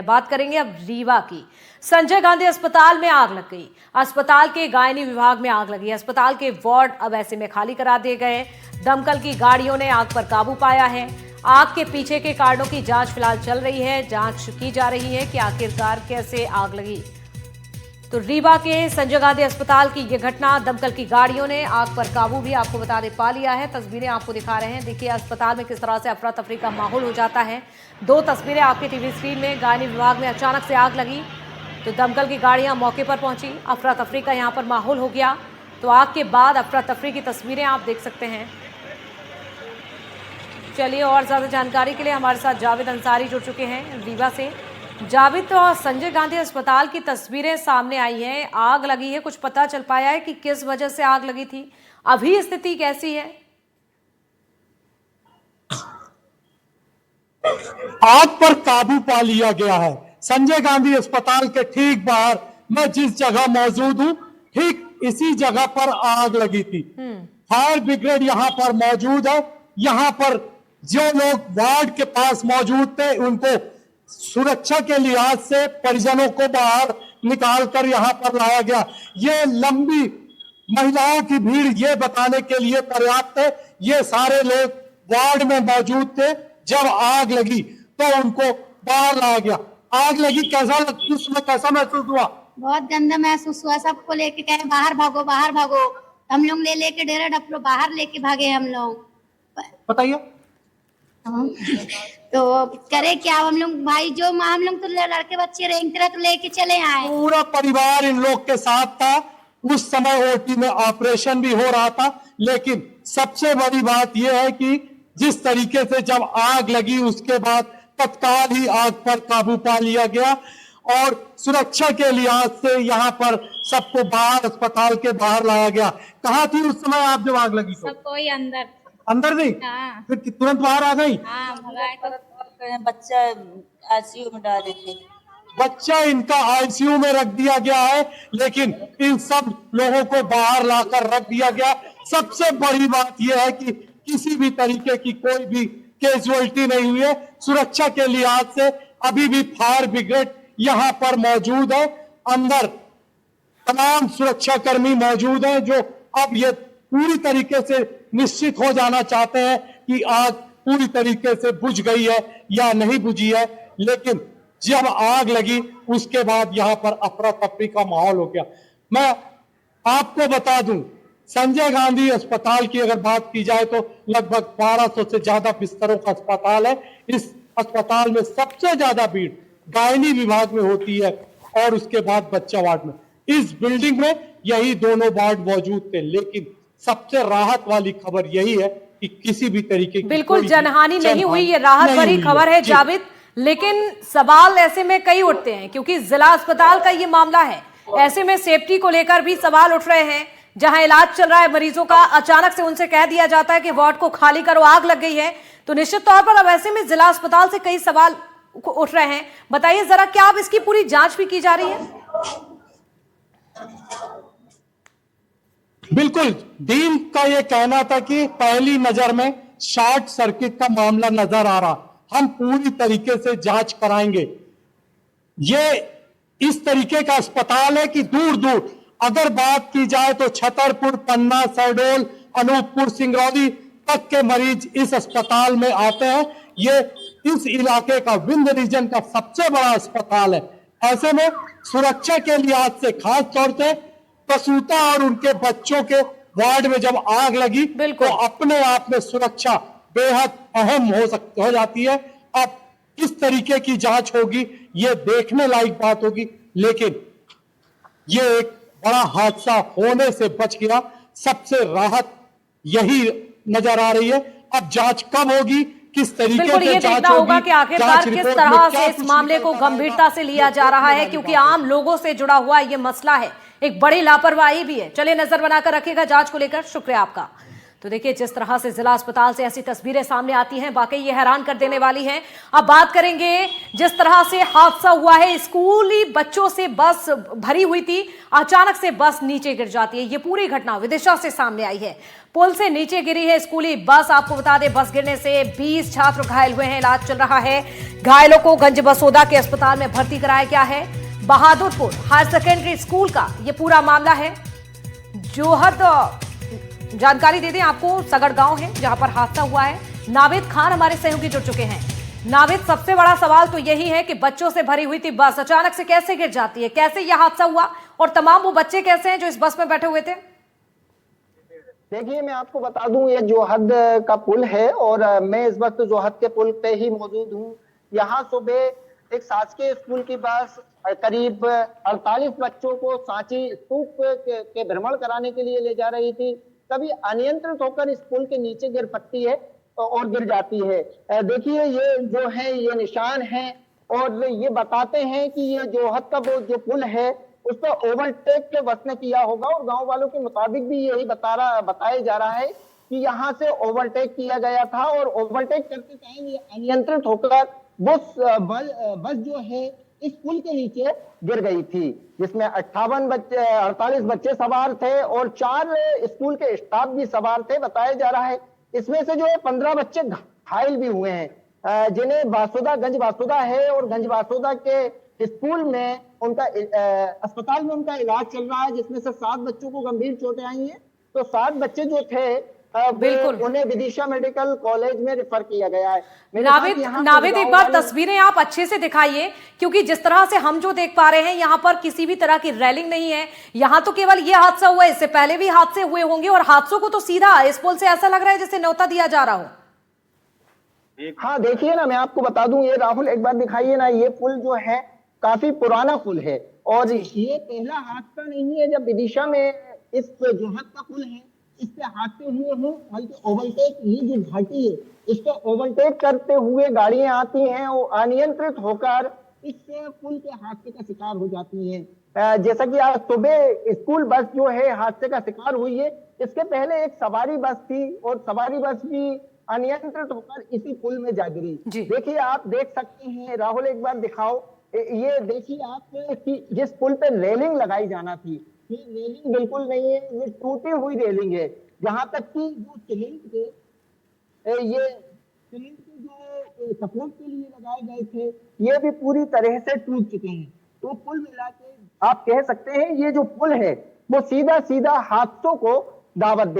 बात करेंगे अब रीवा की। संजय गांधी अस्पताल में आग लग गई। अस्पताल के गायनी विभाग में आग लगी। अस्पताल के वार्ड अब ऐसे में खाली करा दिए गए। दमकल की गाड़ियों ने आग पर काबू पाया है। आग के पीछे के कारणों की जांच फिलहाल चल रही है। जांच की जा रही है कि आखिरकार कैसे आग लगी। तो रीवा के संजय गांधी अस्पताल की यह घटना, दमकल की गाड़ियों ने आग पर काबू भी आपको बता दे पा लिया है। तस्वीरें आपको दिखा रहे हैं। देखिए अस्पताल में किस तरह से अफरा तफरी का माहौल हो जाता है। दो तस्वीरें आपके टीवी स्क्रीन में। गायनी विभाग में अचानक से आग लगी तो दमकल की गाड़ियां मौके पर पहुंची। अफरा तफरी का यहां पर माहौल हो गया। तो आग के बाद अफरा तफरी की तस्वीरें आप देख सकते हैं। चलिए और ज्यादा जानकारी के लिए हमारे साथ जावेद अंसारी जुड़ चुके हैं रीवा से। जावेद, तो संजय गांधी अस्पताल की तस्वीरें सामने आई हैं। आग लगी है, कुछ पता चल पाया है कि किस वजह से आग लगी थी? अभी स्थिति कैसी है? आग पर काबू पा लिया गया है। संजय गांधी अस्पताल के ठीक बाहर मैं जिस जगह मौजूद हूँ, ठीक इसी जगह पर आग लगी थी। फायर ब्रिगेड यहाँ पर मौजूद है। यहाँ पर जो लोग वार्ड के पास मौजूद थे उनको सुरक्षा के लिहाज से परिजनों को बाहर निकालकर यहाँ पर लाया गया। ये लंबी महिलाओं की भीड़ ये बताने के लिए पर्याप्त है। ये सारे लोग वार्ड में मौजूद थे जब आग लगी तो उनको बाहर लाया गया। आग लगी, कैसा उसमें कैसा महसूस हुआ? बहुत गंदा महसूस हुआ। सबको लेके कहे बाहर भागो बाहर भागो। हम लोग लेके डेरा डपलो बाहर लेके भागे हम लोग। बताइए। तो करे क्या हम लोग भाई, जो हम लोग तो लड़के बच्चे रेंगते रहे तो लेके चले आए। पूरा परिवार इन लोग के साथ था। उस समय ओटी में ऑपरेशन भी हो रहा था। लेकिन सबसे बड़ी बात यह है कि जिस तरीके से जब आग लगी उसके बाद तत्काल ही आग पर काबू पा लिया गया और सुरक्षा के लिहाज से यहाँ पर सबको बाहर, अस्पताल के बाहर लाया गया। कहाँ थी उस समय आप जब आग लगी? सब कोई अंदर अंदर नहीं? हाँ। फिर तुरंत बाहर आ गई? बच्चा आईसीयू में डाले थे। बच्चा इनका आईसीयू में रख दिया गया है, लेकिन इन सब लोगों को बाहर लाकर रख दिया गया। सबसे बड़ी बात यह है कि किसी भी तरीके की कोई भी कैजुअलिटी नहीं हुई है। सुरक्षा के लिहाज से अभी भी फायर ब्रिगेड यहाँ पर मौजूद है। अंदर तमाम सुरक्षा कर्मी मौजूद हैं जो अब ये पूरी तरीके से निश्चित हो जाना चाहते हैं कि आग पूरी तरीके से बुझ गई है या नहीं बुझी है। लेकिन जब आग लगी उसके बाद यहाँ पर अफरा तफरी का माहौल हो गया। मैं आपको बता दूं, संजय गांधी अस्पताल की अगर बात की जाए तो लगभग 1200 से ज्यादा बिस्तरों का अस्पताल है। इस अस्पताल में सबसे ज्यादा भीड़ गायनी विभाग में होती है और उसके बाद बच्चा वार्ड में। इस बिल्डिंग में यही दोनों वार्ड मौजूद थे। लेकिन सबसे राहत वाली खबर यही है कि किसी भी तरीके की बिल्कुल जनहानि नहीं हुई। ये राहत भरी खबर है जावेद। लेकिन सवाल ऐसे में कई उठते हैं क्योंकि जिला अस्पताल का ये मामला है। ऐसे में सेफ्टी को लेकर भी सवाल उठ रहे हैं। जहां इलाज चल रहा है मरीजों का, अचानक से उनसे कह दिया जाता है कि वार्ड को खाली करो, आग लग गई है। तो निश्चित तौर पर अब ऐसे में जिला अस्पताल से कई सवाल उठ रहे हैं। बताइए जरा, क्या अब इसकी पूरी जांच भी की जा रही है? बिल्कुल, डीन का यह कहना था कि पहली नजर में शॉर्ट सर्किट का मामला नजर आ रहा। हम पूरी तरीके से जांच कराएंगे। ये इस तरीके का अस्पताल है कि दूर दूर अगर बात की जाए तो छतरपुर, पन्ना, शहडोल, अनूपपुर, सिंगरौली तक के मरीज इस अस्पताल में आते हैं। ये इस इलाके का, विंध्य रीजन का सबसे बड़ा अस्पताल है। ऐसे में सुरक्षा के लिहाज से खास तौर से प्रसूता और उनके बच्चों के वार्ड में जब आग लगी तो अपने आप में सुरक्षा बेहद अहम हो जाती है। अब किस तरीके की जांच होगी ये देखने लायक बात होगी। लेकिन ये एक बड़ा हादसा होने से बच गया। सबसे राहत यही नजर आ रही है। अब जांच कब होगी, किस तरीके से ये देखना होगा कि आखिरकार किस तरह से इस मामले को गंभीरता से लिया जा रहा है, क्योंकि आम लोगों से जुड़ा हुआ ये मसला है। एक बड़ी लापरवाही भी है। चलिए नजर बनाकर रखिएगा जांच को लेकर। शुक्रिया आपका। तो देखिए जिस तरह से जिला अस्पताल से ऐसी तस्वीरें सामने आती हैं, वाकई ये हैरान कर देने वाली हैं। अब बात करेंगे जिस तरह से हादसा हुआ है, स्कूली बच्चों से बस भरी हुई थी, अचानक से बस नीचे गिर जाती है। ये पूरी घटना विदिशा से सामने आई है। पुल से नीचे गिरी है स्कूली बस। आपको बता दें, बस गिरने से 20 छात्र घायल हुए हैं, इलाज चल रहा है। घायलों को गंज बसोदा के अस्पताल में भर्ती कराया गया है। बहादुरपुर हायर सेकेंडरी स्कूल का ये पूरा मामला है। जोहद जानकारी दे दें आपको, सगड़ गांव है जहां पर हादसा हुआ है। नावेद खान हमारे सहयोगी जुड़ चुके हैं। नावेद, सबसे बड़ा सवाल तो यही है कि बच्चों से भरी हुई थी बस, अचानक से कैसे गिर जाती है, कैसे यह हादसा हुआ और तमाम वो बच्चे कैसे हैं जो इस बस में बैठे हुए थे? देखिए, मैं आपको बता दूं, ये जोहद का पुल है और मैं इस वक्त जोहद के पुल पे ही मौजूद हूं। यहाँ सुबह एक शासकीय स्कूल की बस करीब 48 बच्चों को सांची स्तूप के भ्रमण कराने के लिए ले जा रही थी। तभी अनियंत्रित होकर इस पुल के नीचे गिर पड़ती है और गिर जाती है। देखिए, ये जो है ये निशान है और ये बताते हैं कि ये जोहद का वो जो पुल है उस पर ओवरटेक के बस ने किया होगा और गांव वालों के मुताबिक भी यही बताया जा रहा है कि यहाँ से ओवरटेक किया गया था और ओवरटेक करते टाइम ये अनियंत्रित होकर बस जो है इस पुल के नीचे गिर गई थी, जिसमें 48 बच्चे सवार थे और 4 स्कूल के स्टाफ भी सवार थे, बताया जा रहा है। इसमें से जो है 15 बच्चे घायल भी हुए हैं, जिन्हें गंज बासुदा है और गंज बासुदा के स्कूल में उनका अस्पताल में उनका इलाज चल रहा है, जिसमें से 7 बच्चों को गंभीर चोटें आई हैं। तो 7 बच्चे जो थे बिल्कुल, उन्हें विदिशा मेडिकल कॉलेज में रेफर किया गया है। नावेद, एक बार तस्वीरें आप अच्छे से दिखाइए, क्योंकि जिस तरह से हम जो देख पा रहे हैं यहाँ पर किसी भी तरह की रैलिंग नहीं है। यहाँ तो केवल ये हादसा हुआ है, इससे पहले भी हादसे हुए होंगे और हादसों को तो सीधा इस पुल से ऐसा लग रहा है जैसे न्योता दिया जा रहा हो। हाँ, देखिए ना, मैं आपको बता दूं, ये राहुल एक बार दिखाइए ना, ये पुल जो है काफी पुराना पुल है और ये पहला हादसा नहीं है जब विदिशा में इस जोहद का पुल है इस पे हादसे हुए हैं। बल्कि ओवरटेक, ये जो घाटी है इस पे ओवरटेक करते हुए गाड़ियां आती हैं और अनियंत्रित होकर इस पुल के हादसे का शिकार हो जाती हैं। जैसा कि आज सुबह स्कूल बस जो है हादसे का शिकार हुई है, इसके पहले एक सवारी बस थी और सवारी बस भी अनियंत्रित होकर इसी पुल में जा गिरी। देखिए, आप देख सकते हैं, राहुल एक बार दिखाओ, ये देखिए आप कि जिस पुल पे रेलिंग लगाई जाना थी, ये रेलिंग बिल्कुल नहीं है, ये टूटी हुई रेलिंग है। जहां तक कि जो सीमेंट के जो सपोर्ट के लिए लगाए गए थे, ये भी पूरी तरह से टूट चुके हैं। तो कुल मिला के आप कह सकते हैं ये जो पुल है वो सीधा सीधा हादसों को दावत दे